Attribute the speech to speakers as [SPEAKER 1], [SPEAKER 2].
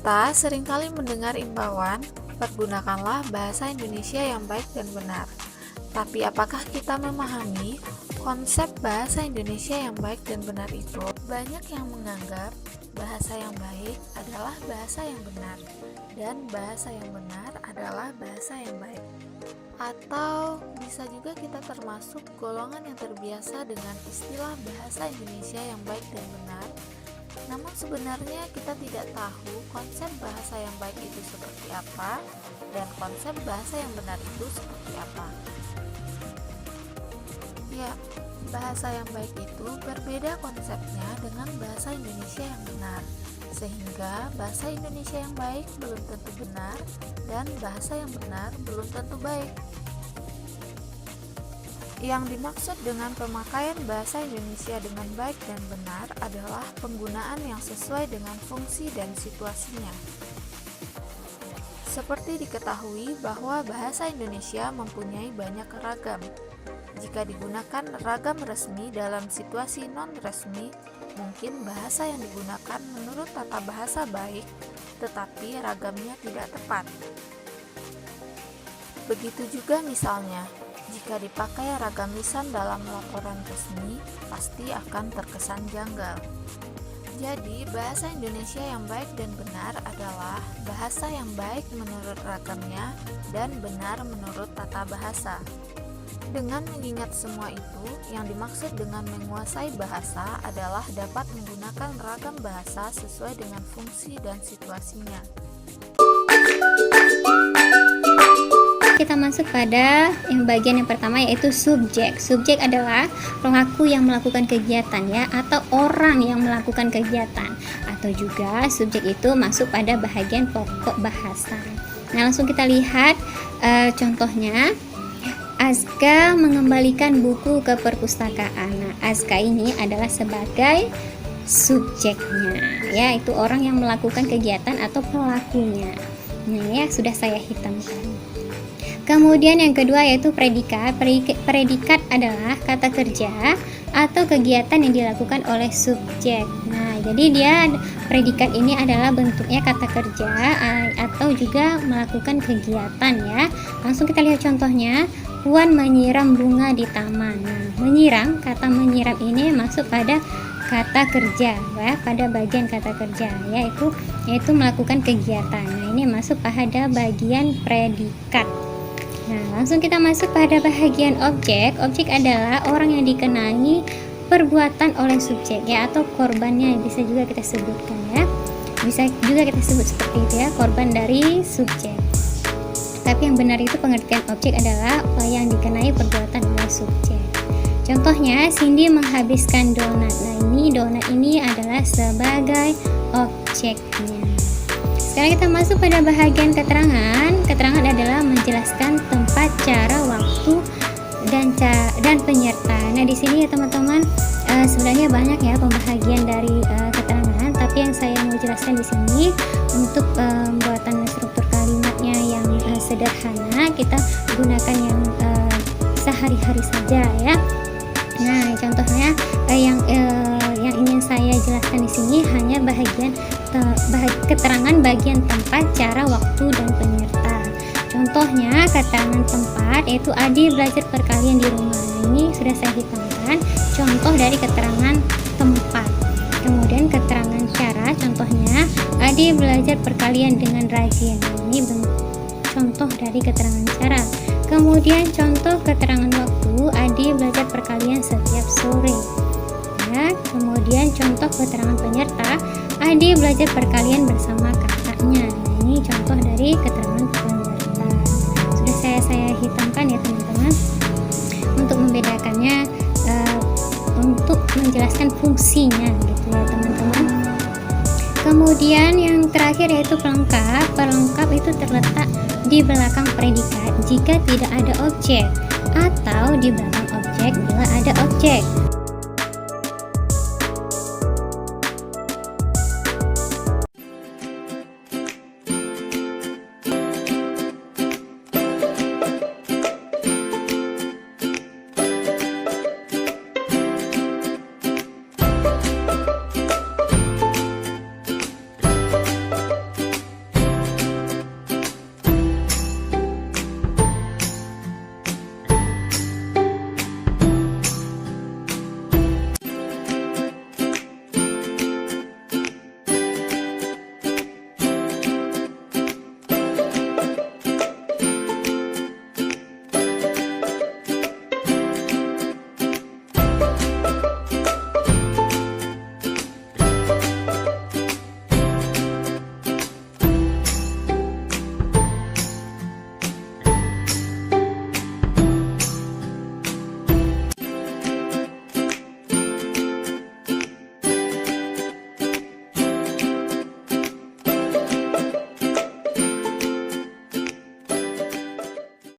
[SPEAKER 1] Kita seringkali mendengar imbauan, pergunakanlah bahasa Indonesia yang baik dan benar. Tapi apakah kita memahami konsep bahasa Indonesia yang baik dan benar itu? Banyak yang menganggap bahasa yang baik adalah bahasa yang benar, dan bahasa yang benar adalah bahasa yang baik. Atau bisa juga kita termasuk golongan yang terbiasa dengan istilah bahasa Indonesia yang baik dan benar. Namun sebenarnya kita tidak tahu konsep bahasa yang baik itu seperti apa dan konsep bahasa yang benar itu seperti apa. Ya, bahasa yang baik itu berbeda konsepnya dengan bahasa Indonesia yang benar, sehingga bahasa Indonesia yang baik belum tentu benar dan bahasa yang benar belum tentu baik. Yang dimaksud dengan pemakaian bahasa Indonesia dengan baik dan benar adalah penggunaan yang sesuai dengan fungsi dan situasinya. Seperti diketahui bahwa bahasa Indonesia mempunyai banyak ragam. Jika digunakan ragam resmi dalam situasi non-resmi, mungkin bahasa yang digunakan menurut tata bahasa baik, tetapi ragamnya tidak tepat. Begitu juga misalnya, jika dipakai ragam lisan dalam laporan resmi, pasti akan terkesan janggal. Jadi, bahasa Indonesia yang baik dan benar adalah bahasa yang baik menurut ragamnya dan benar menurut tata bahasa. Dengan mengingat semua itu, yang dimaksud dengan menguasai bahasa adalah dapat menggunakan ragam bahasa sesuai dengan fungsi dan situasinya.
[SPEAKER 2] Kita masuk pada bagian yang pertama, yaitu subjek. Subjek adalah pelaku yang melakukan kegiatan ya, atau orang yang melakukan kegiatan, atau juga subjek itu masuk pada bahagian pokok bahasa. Nah, langsung kita lihat contohnya. Azka mengembalikan buku ke perpustakaan. Nah, Azka ini adalah sebagai subjeknya, yaitu orang yang melakukan kegiatan atau pelakunya. Nah, ya sudah saya hitamkan. Kemudian yang kedua yaitu predikat. Predikat adalah kata kerja atau kegiatan yang dilakukan oleh subjek. Nah, jadi dia predikat ini adalah bentuknya kata kerja atau juga melakukan kegiatan ya. Langsung kita lihat contohnya. Puan menyiram bunga di taman. Nah, menyiram, kata menyiram ini masuk pada kata kerja ya, pada bagian kata kerja yaitu melakukan kegiatan. Nah, ini masuk pada bagian predikat. Nah, langsung kita masuk pada bagian objek. Objek adalah orang yang dikenai perbuatan oleh subjek ya, atau korbannya bisa juga kita sebutkan ya. Bisa juga kita sebut seperti itu ya, korban dari subjek. Tapi yang benar itu pengertian objek adalah yang dikenai perbuatan oleh subjek. Contohnya, Cindy menghabiskan donat. Nah, ini donat ini adalah sebagai objeknya. Sekarang kita masuk pada bahagian keterangan. Keterangan adalah menjelaskan tempat, cara, waktu, dan penyerta. Nah, di sini ya teman-teman, sebenarnya banyak ya pembahagian dari keterangan, tapi yang saya mau jelaskan di sini untuk pembuatan struktur kalimatnya yang sederhana, kita gunakan yang sehari-hari saja ya. Nah, contohnya yang ingin saya jelaskan di sini hanya bahagian keterangan bagian tempat, cara, waktu, dan penyerta. Contohnya keterangan tempat yaitu Adi belajar perkalian di rumah. Nah, ini sudah saya hitamkan contoh dari keterangan tempat. Kemudian keterangan cara, contohnya Adi belajar perkalian dengan rajin. Nah, ini contoh dari keterangan cara. Kemudian contoh keterangan waktu, Adi belajar perkalian setiap sore. Ya, kemudian contoh keterangan penyerta, Adi belajar perkalian bersama kakaknya. Nah, ini contoh dari keterangan penyerta. Sudah saya hitamkan ya teman-teman. Untuk membedakannya, untuk menjelaskan fungsinya gitu ya teman-teman. Kemudian yang terakhir yaitu pelengkap. Pelengkap itu terletak di belakang predikat jika tidak ada objek, atau di belakang objek bila ada objek.